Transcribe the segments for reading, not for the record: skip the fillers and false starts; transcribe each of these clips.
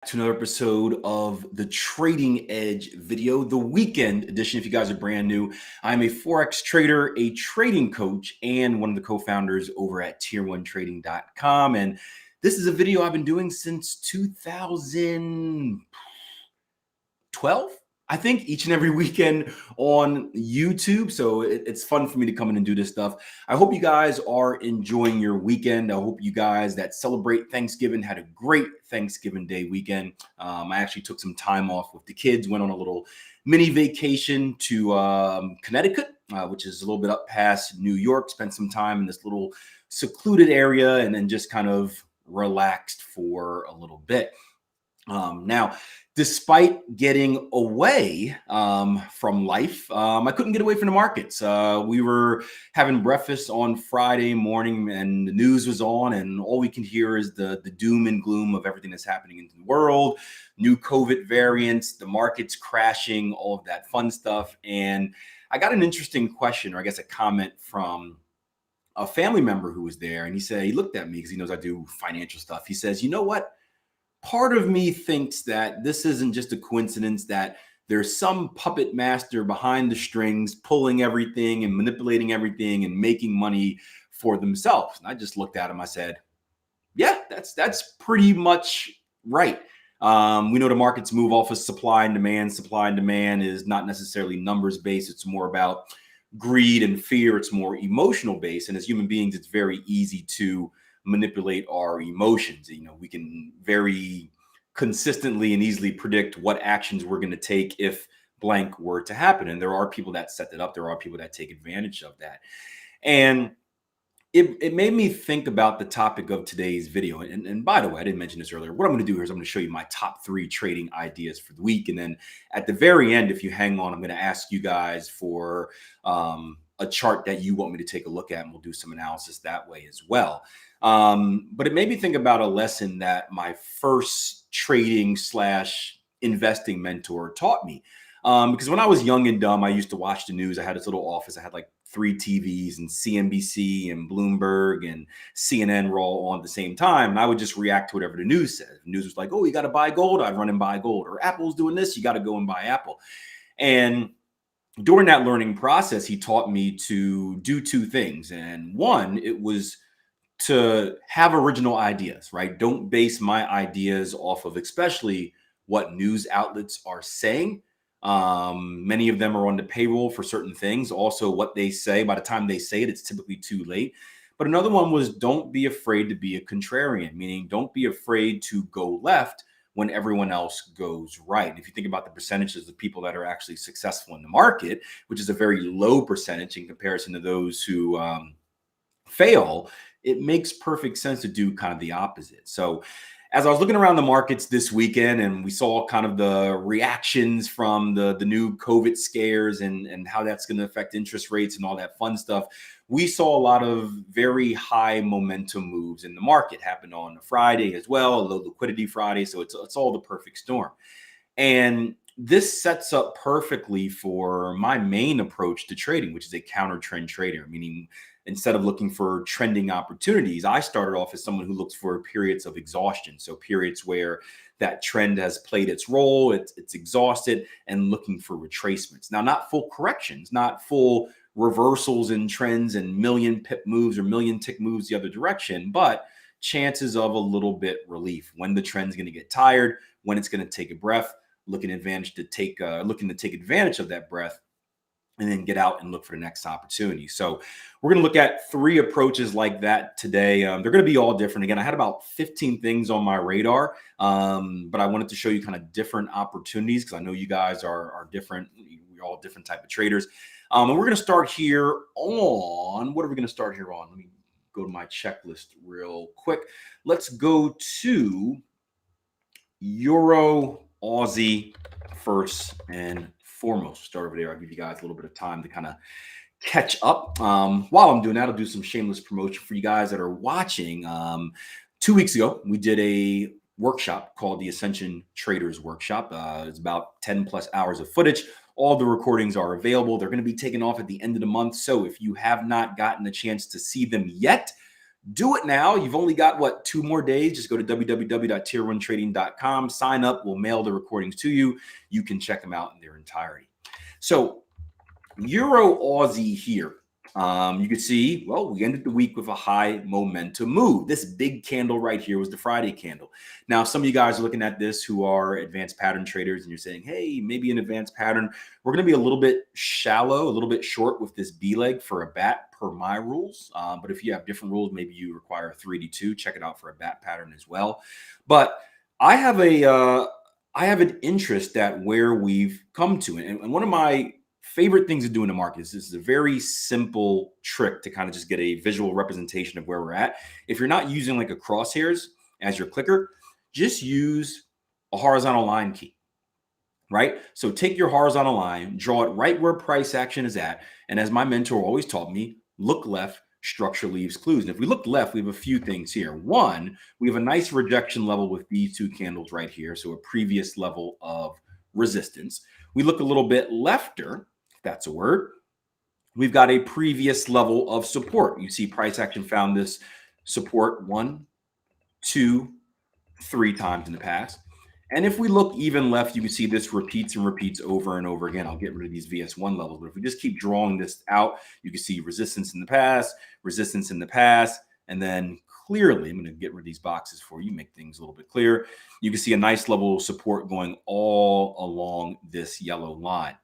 To another episode of the Trading Edge video, the weekend edition. If you guys are brand new, I'm a Forex trader, a trading coach, and one of the co-founders over at tier1trading.com. And this is a video I've been doing since 2012. I think each and every weekend on YouTube. So it's fun for me to come in and do this stuff. I hope you guys are enjoying your weekend. I hope you guys that celebrate Thanksgiving had a great Thanksgiving Day weekend. I actually took some time off with the kids, went on a little mini vacation to Connecticut, which is a little bit up past New York, spent some time in this little secluded area and then just kind of relaxed for a little bit. Now, despite getting away from life, I couldn't get away from the markets. We were having breakfast on Friday morning and the news was on, and all we can hear is the doom and gloom of everything that's happening in the world, new COVID variants, the markets crashing, all of that fun stuff. And I got an interesting question, or I guess a comment from a family member who was there. And he looked at me because he knows I do financial stuff. He says, you know what? Part of me thinks that this isn't just a coincidence, that there's some puppet master behind the strings pulling everything and manipulating everything and making money for themselves. And I just looked at him. I said, yeah, that's pretty much right. We know the markets move off of supply and demand. Supply and demand is not necessarily numbers based. It's more about greed and fear. It's more emotional based. And as human beings, it's very easy to manipulate our emotions. You know, we can very consistently and easily predict what actions we're going to take if blank were to happen. And there are people that set that up. There are people that take advantage of that. And it made me think about the topic of today's video. And by the way, I didn't mention this earlier. What I'm going to do here is I'm going to show you my top 3 trading ideas for the week. And then at the very end, if you hang on, I'm going to ask you guys for a chart that you want me to take a look at, and we'll do some analysis that way as well. But it made me think about a lesson that my first trading / investing mentor taught me. Because when I was young and dumb, I used to watch the news. I had this little office. I had like 3 TVs, and CNBC and Bloomberg and CNN were all on at the same time. And I would just react to whatever the news said. The news was like, oh, you got to buy gold. I'd run and buy gold. Or Apple's doing this. You got to go and buy Apple. And during that learning process, he taught me to do 2 things. And one, it was to have original ideas, right? Don't base my ideas off of especially what news outlets are saying. Many of them are on the payroll for certain things. Also, what they say, by the time they say it, it's typically too late. But another one was, don't be afraid to be a contrarian, meaning don't be afraid to go left when everyone else goes right. And if you think about the percentages of people that are actually successful in the market, which is a very low percentage in comparison to those who fail, it makes perfect sense to do kind of the opposite. So as I was looking around the markets this weekend, and we saw kind of the reactions from the new COVID scares and how that's going to affect interest rates and all that fun stuff, we saw a lot of very high momentum moves in the market. Happened on a Friday as well, a low liquidity Friday. So it's all the perfect storm. And this sets up perfectly for my main approach to trading, which is a counter trend trader, meaning instead of looking for trending opportunities, I started off as someone who looks for periods of exhaustion. So periods where that trend has played its role, it's exhausted, and looking for retracements. Now, not full corrections, not full reversals in trends and million pip moves or million tick moves the other direction, but chances of a little bit relief when the trend's going to get tired, when it's going to take a breath, looking to take advantage of that breath, and then get out and look for the next opportunity. So we're going to look at 3 approaches like that today. They're going to be all different. Again, I had about 15 things on my radar, but I wanted to show you kind of different opportunities because I know you guys are different. We're all different type of traders. And we're going to start here on, what are we going to start here on? Let me go to my checklist real quick. Let's go to Euro Aussie first and foremost. Start over there. I'll give you guys a little bit of time to kind of catch up. While I'm doing that, I'll do some shameless promotion for you guys that are watching. 2 weeks ago, we did a workshop called the Ascension Traders Workshop. It's about 10 plus hours of footage. All the recordings are available. They're going to be taken off at the end of the month. So if you have not gotten a chance to see them yet, Do it now. You've only got, what, 2 more days. Just go to www.tier1trading.com, sign up. We'll mail the recordings to you. You can check them out in their entirety. So Euro Aussie here. You can see, well, we ended the week with a high momentum move. This big candle right here was the Friday candle. Now, some of you guys are looking at this who are advanced pattern traders, and you're saying, hey, maybe an advanced pattern. We're going to be a little bit shallow, a little bit short with this B leg for a bat per my rules. But if you have different rules, maybe you require a 3D2, check it out for a bat pattern as well. But I have an interest at where we've come to. And one of my favorite things to do in the market is this is a very simple trick to kind of just get a visual representation of where we're at. If you're not using like a crosshairs as your clicker, just use a horizontal line key, right? So take your horizontal line, draw it right where price action is at. And as my mentor always taught me, look left, structure leaves clues. And if we look left, we have a few things here. One, we have a nice rejection level with these two candles right here. So a previous level of resistance. We look a little bit lefter, if that's a word. We've got a previous level of support. You see price action found this support 1, 2, 3 times in the past. And if we look even left, you can see this repeats and repeats over and over again. I'll get rid of these VS1 levels, but if we just keep drawing this out, you can see resistance in the past, and then clearly, I'm going to get rid of these boxes for you, make things a little bit clearer. You can see a nice level of support going all along this yellow line.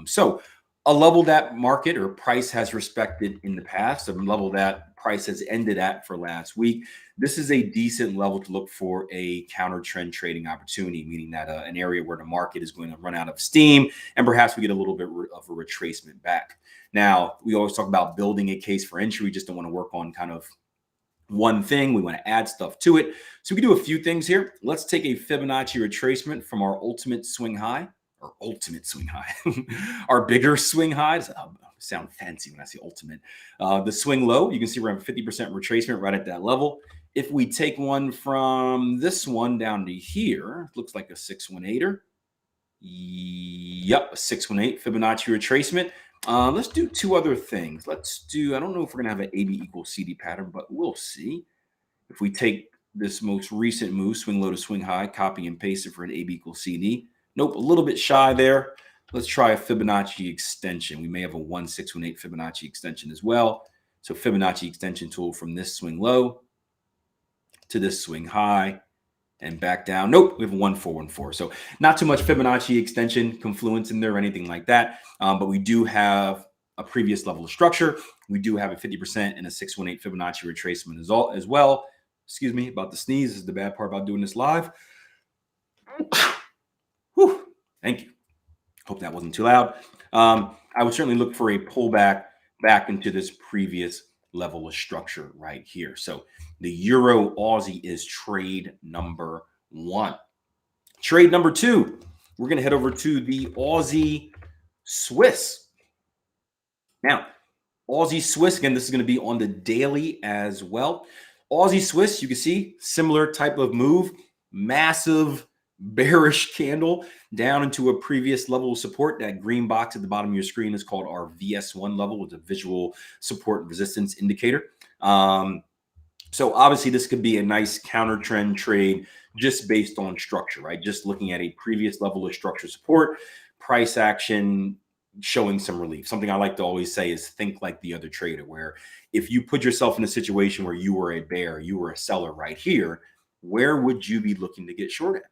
So a level that market or price has respected in the past, a level that price has ended at for last week. This is a decent level to look for a counter trend trading opportunity, meaning that an area where the market is going to run out of steam and perhaps we get a little bit of a retracement back. Now, we always talk about building a case for entry. We just don't want to work on kind of one thing. We want to add stuff to it. So we can do a few things here. Let's take a Fibonacci retracement from our ultimate swing high. Our bigger swing highs. Sound fancy when I say ultimate. The swing low, you can see we're at 50% retracement right at that level. If we take one from this one down to here, looks like a 618er. Yep, a 618 Fibonacci retracement. Let's do two other things. Let's do, I don't know if we're going to have an AB equals CD pattern, but we'll see. If we take this most recent move, swing low to swing high, copy and paste it for an AB equals CD. Nope, a little bit shy there. Let's try a Fibonacci extension. We may have a 1618 Fibonacci extension as well. So Fibonacci extension tool from this swing low to this swing high and back down. Nope, we have a 1414. So not too much Fibonacci extension confluence in there or anything like that. But we do have a previous level of structure. We do have a 50% and a 618 Fibonacci retracement as well. Excuse me about the sneeze. This is the bad part about doing this live. Whew, thank you. Hope that wasn't too loud. I would certainly look for a pullback back into this previous level of structure right here. So the Euro Aussie is trade number 1. Trade number 2, we're going to head over to the Aussie Swiss. Now, Aussie Swiss, again, this is going to be on the daily as well. Aussie Swiss, you can see similar type of move, massive bearish candle down into a previous level of support. That green box at the bottom of your screen is called our VS1 level, with a visual support and resistance indicator. So obviously this could be a nice counter trend trade just based on structure, right? Just looking at a previous level of structure support, price action showing some relief. Something I like to always say is think like the other trader, where if you put yourself in a situation where you were a bear, you were a seller right here, where would you be looking to get short at?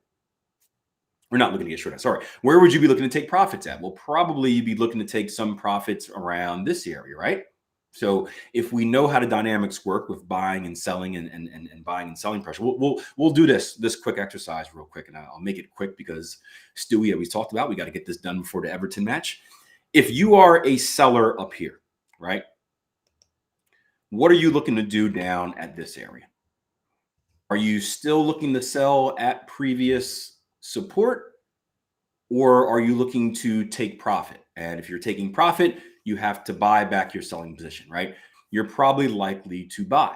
We're not looking to get short at, sorry. Where would you be looking to take profits at? Well, probably you'd be looking to take some profits around this area, right? So if we know how the dynamics work with buying and selling and buying and selling pressure, we'll do this quick exercise real quick, and I'll make it quick because Stewie, we talked about, we got to get this done before the Everton match. If you are a seller up here, right? What are you looking to do down at this area? Are you still looking to sell at previous support, or are you looking to take profit? And if you're taking profit, you have to buy back your selling position, right? You're probably likely to buy.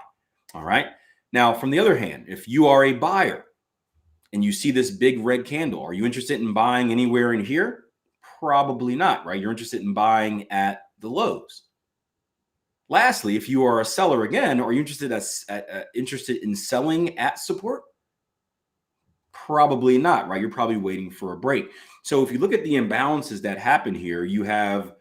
All right. Now, from the other hand, if you are a buyer and you see this big red candle, are you interested in buying anywhere in here? Probably not, right? You're interested in buying at the lows. Lastly, if you are a seller again, are you interested in selling at support? Probably not, right? You're probably waiting for a break. So if you look at the imbalances that happen here, you have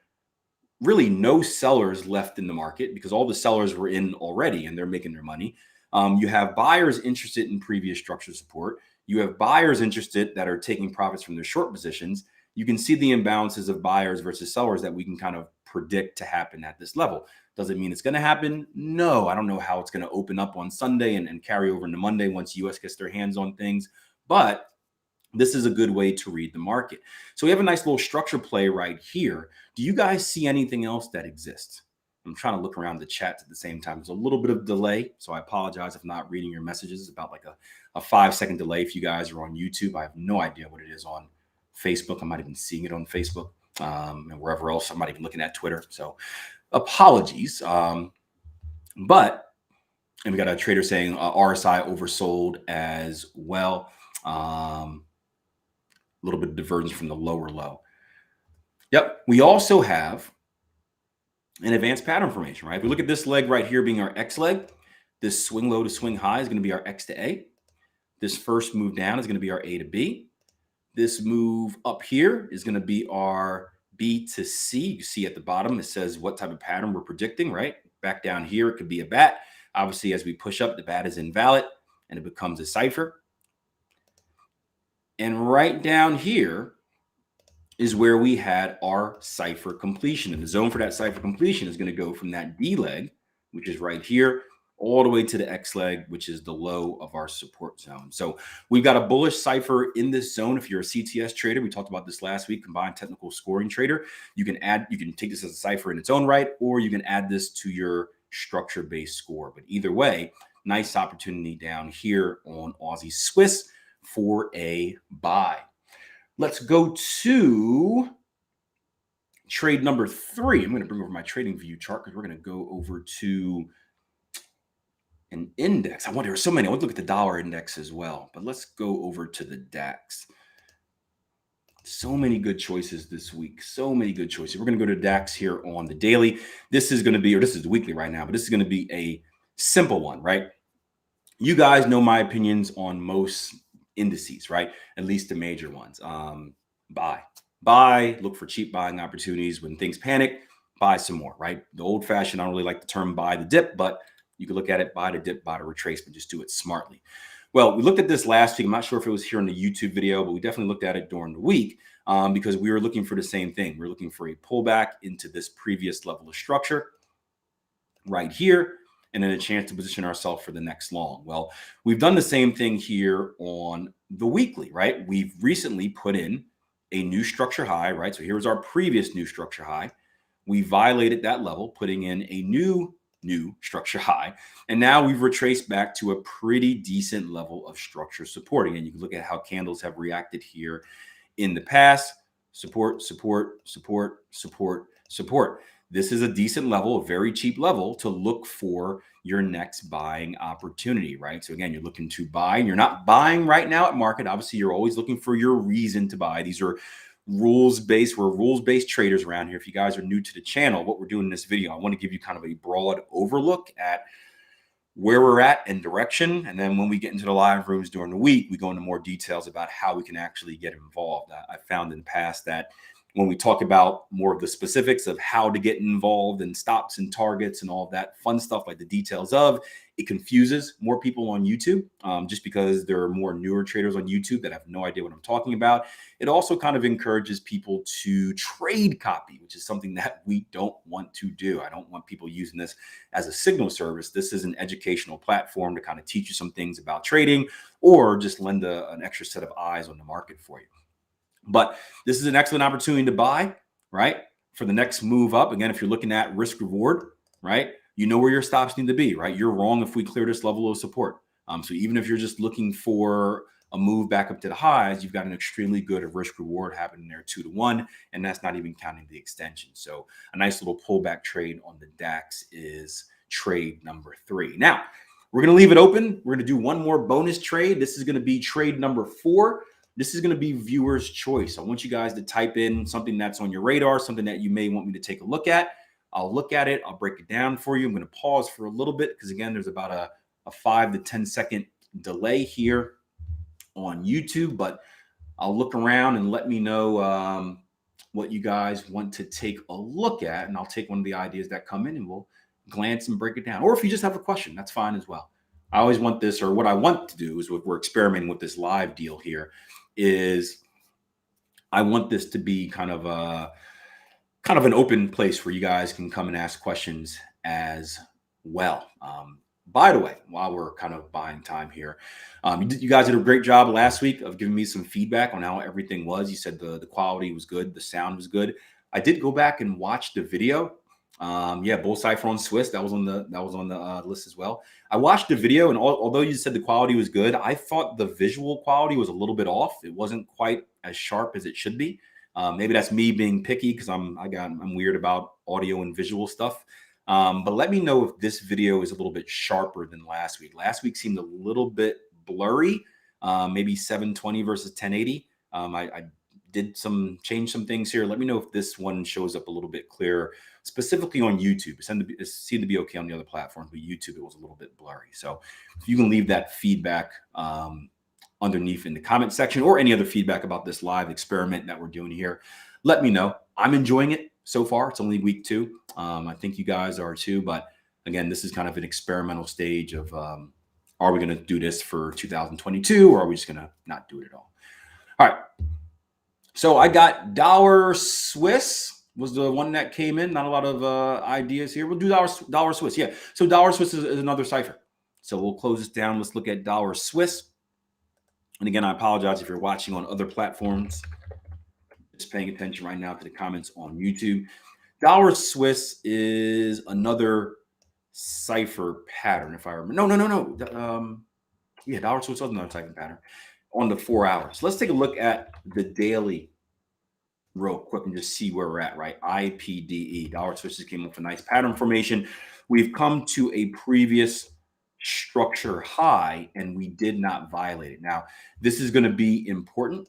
really no sellers left in the market because all the sellers were in already and they're making their money. You have buyers interested in previous structure support. You have buyers interested that are taking profits from their short positions. You can see the imbalances of buyers versus sellers that we can kind of predict to happen at this level. Does it mean it's going to happen? No, I don't know how it's going to open up on Sunday and carry over into Monday once US gets their hands on things. But this is a good way to read the market. So we have a nice little structure play right here. Do you guys see anything else that exists? I'm trying to look around the chat at the same time. There's a little bit of delay, so I apologize if not reading your messages. It's about like a 5-second delay if you guys are on YouTube. I have no idea what it is on Facebook. I'm not even seeing it on Facebook and wherever else. I'm not even looking at Twitter. So apologies. But we got a trader saying RSI oversold as well. A little bit of divergence from the lower low. Yep. We also have an advanced pattern formation, right? If we look at this leg right here being our X leg, this swing low to swing high is going to be our X to A. This first move down is going to be our A to B. This move up here is going to be our B to C. You see at the bottom, it says what type of pattern we're predicting, right? Back down here, it could be a bat. Obviously, as we push up, the bat is invalid and it becomes a cipher. And right down here is where we had our cipher completion. And the zone for that cipher completion is going to go from that D leg, which is right here, all the way to the X leg, which is the low of our support zone. So we've got a bullish cipher in this zone. If you're a CTS trader, we talked about this last week, combined technical scoring trader, you can take this as a cipher in its own right, or you can add this to your structure-based score. But either way, nice opportunity down here on Aussie Swiss for a buy. Let's go to trade number 3. I'm going to bring over my trading view chart because we're going to go over to an index. I wonder, there's so many. I want to look at the dollar index as well, but let's go over to the DAX. So many good choices this week. So many good choices. We're going to go to DAX here on the daily. This is going to be, or this is the weekly right now, but this is going to be a simple one, right? You guys know my opinions on most indices, right? At least the major ones. Buy, look for cheap buying opportunities. When things panic, buy some more, right? The old fashioned, I don't really like the term buy the dip, but you can look at it, buy the dip, buy the retracement, just do it smartly. Well, we looked at this last week. I'm not sure if it was here in the YouTube video, but we definitely looked at it during the week because we were looking for the same thing. We're looking for a pullback into this previous level of structure right here, and then a chance to position ourselves for the next long. Well, we've done the same thing here on the weekly, right? We've recently put in a new structure high, right? So here's our previous new structure high. We violated that level, putting in a new structure high. And now we've retraced back to a pretty decent level of structure support. Again, you can look at how candles have reacted here in the past. Support, support, support, support, support. This is a decent level, a very cheap level to look for your next buying opportunity, right? So again, you're looking to buy and you're not buying right now at market. Obviously, you're always looking for your reason to buy. These are rules-based. We're rules-based traders around here. If you guys are new to the channel, what we're doing in this video, I want to give you kind of a broad overlook at where we're at and direction. And then when we get into the live rooms during the week, we go into more details about how we can actually get involved. I found in the past that when we talk about more of the specifics of how to get involved and stops and targets and all of that fun stuff, like the details of, it confuses more people on YouTube just because there are more newer traders on YouTube that have no idea what I'm talking about. It also kind of encourages people to trade copy, which is something that we don't want to do. I don't want people using this as a signal service. This is an educational platform to kind of teach you some things about trading or just lend an extra set of eyes on the market for you. But this is an excellent opportunity to buy, right? For the next move up. Again, if you're looking at risk reward, right? You know where your stops need to be, right? You're wrong if we clear this level of support. So even if you're just looking for a move back up to the highs, you've got an extremely good risk reward happening there 2-to-1, and that's not even counting the extension. So a nice little pullback trade on the DAX is trade number 3. Now, we're going to leave it open. We're going to do one more bonus trade. This is going to be trade number 4. This is going to be viewer's choice. I want you guys to type in something that's on your radar, something that you may want me to take a look at. I'll look at it. I'll break it down for you. I'm going to pause for a little bit because, again, there's about a 5 to 10 second delay here on YouTube, but I'll look around and let me know what you guys want to take a look at, and I'll take one of the ideas that come in and we'll glance and break it down. Or if you just have a question, that's fine as well. I always want this, or what I want to do is what we're experimenting with this live deal here is I want this to be kind of an open place where you guys can come and ask questions as well. By the way, while we're kind of buying time here, you guys did a great job last week of giving me some feedback on how everything was. You said the quality was good, the sound was good. I did go back and watch the video. Yeah, Bull Cipher on Swiss, that was on the list as well. I watched the video, and although you said the quality was good, I thought the visual quality was a little bit off. It wasn't quite as sharp as it should be. Maybe that's me being picky because I'm weird about audio and visual stuff. But let me know if this video is a little bit sharper than last week. Last week seemed a little bit blurry, maybe 720 versus 1080. I did change some things here. Let me know if this one shows up a little bit clearer, specifically on YouTube. It seemed to be okay on the other platforms, but YouTube, it was a little bit blurry. So if you can leave that feedback underneath in the comment section, or any other feedback about this live experiment that we're doing here, let me know. I'm enjoying it so far. It's only week 2. I think you guys are too, but again, this is kind of an experimental stage of, are we going to do this for 2022, or are we just going to not do it at all? All right. So I got dollar Swiss was the one that came in. Not a lot of ideas here. We'll do dollar Swiss. Yeah. So dollar Swiss is another cipher. So we'll close this down. Let's look at dollar Swiss. And again, I apologize if you're watching on other platforms. Just paying attention right now to the comments on YouTube. Dollar Swiss is another cipher pattern, if I remember. No. Yeah, dollar Swiss was another cipher pattern on the 4 hours. Let's take a look at the daily real quick and just see where we're at, right? IPDE. Dollar Swiss just came up with a nice pattern formation. We've come to a previous structure high, and we did not violate it. Now, this is going to be important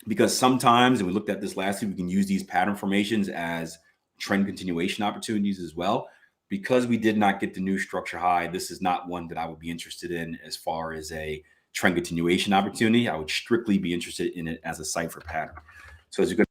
because sometimes, and we looked at this last week, we can use these pattern formations as trend continuation opportunities as well. Because we did not get the new structure high, this is not one that I would be interested in as far as a trend continuation opportunity. I would strictly be interested in it as a cipher pattern. So as you go,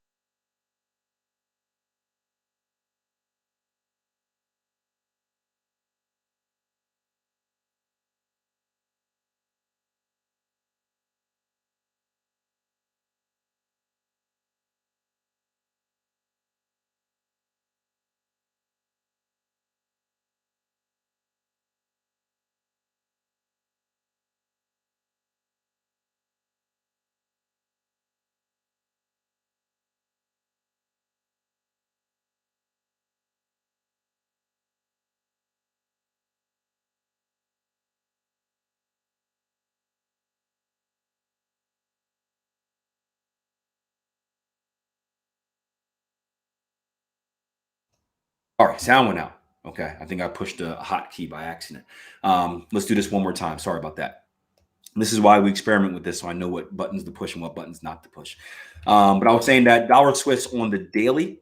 all right, sound went out. Okay, I think I pushed a hotkey by accident. Let's do this one more time. Sorry about that. This is why we experiment with this, so I know what buttons to push and what buttons not to push. But I was saying that dollar Swiss on the daily,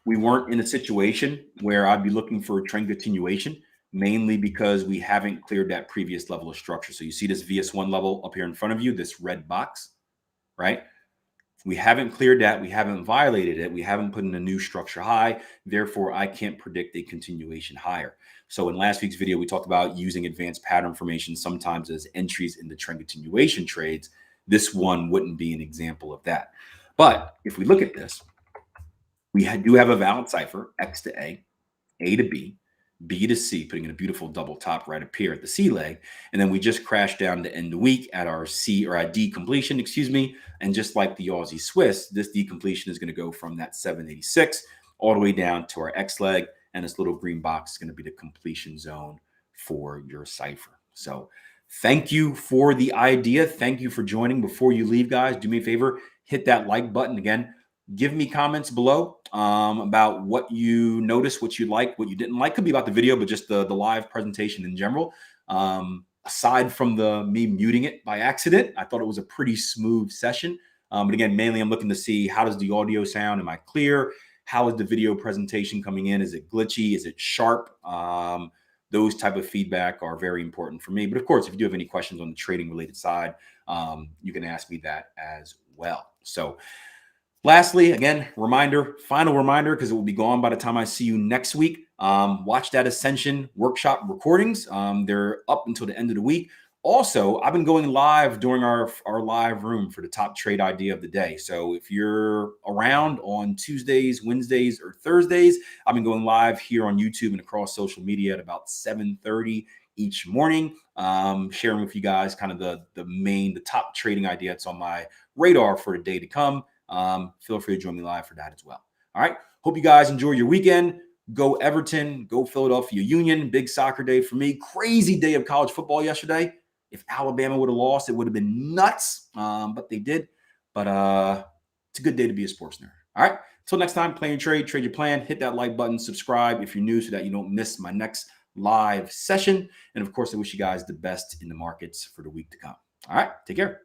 we weren't in a situation where I'd be looking for a trend continuation, mainly because we haven't cleared that previous level of structure. So you see this VS1 level up here in front of you, this red box, right? We haven't cleared that. We haven't violated it. We haven't put in a new structure high. Therefore, I can't predict a continuation higher. So in last week's video, we talked about using advanced pattern formation sometimes as entries in the trend continuation trades. This one wouldn't be an example of that. But if we look at this, we do have a valid cipher, X to A to B to C, putting in a beautiful double top right up here at the C leg. And then we just crashed down to end the week at our C, or our D completion, excuse me. And just like the Aussie Swiss, this D completion is going to go from that 786 all the way down to our X leg. And this little green box is going to be the completion zone for your cipher. So thank you for the idea. Thank you for joining. Before you leave, guys, do me a favor, hit that like button again. Give me comments below about what you noticed, what you liked, what you didn't like. Could be about the video, but just the live presentation in general. Aside from me muting it by accident, I thought it was a pretty smooth session. But again, mainly I'm looking to see how does the audio sound? Am I clear? How is the video presentation coming in? Is it glitchy? Is it sharp? Those type of feedback are very important for me. But of course, if you do have any questions on the trading related side, you can ask me that as well. So lastly, again, final reminder, because it will be gone by the time I see you next week. Watch that Ascension workshop recordings. They're up until the end of the week. Also, I've been going live during our live room for the top trade idea of the day. So if you're around on Tuesdays, Wednesdays, or Thursdays, I've been going live here on YouTube and across social media at about 7:30 each morning, sharing with you guys kind of the top trading idea that's on my radar for the day to come. Feel free to join me live for that as well. All right. Hope you guys enjoy your weekend. Go Everton, go Philadelphia Union. Big soccer day for me. Crazy day of college football yesterday. If Alabama would have lost, it would have been nuts, but they did. But it's a good day to be a sports nerd. All right. Until next time, play your trade your plan. Hit that like button, subscribe if you're new so that you don't miss my next live session. And of course, I wish you guys the best in the markets for the week to come. All right. Take care.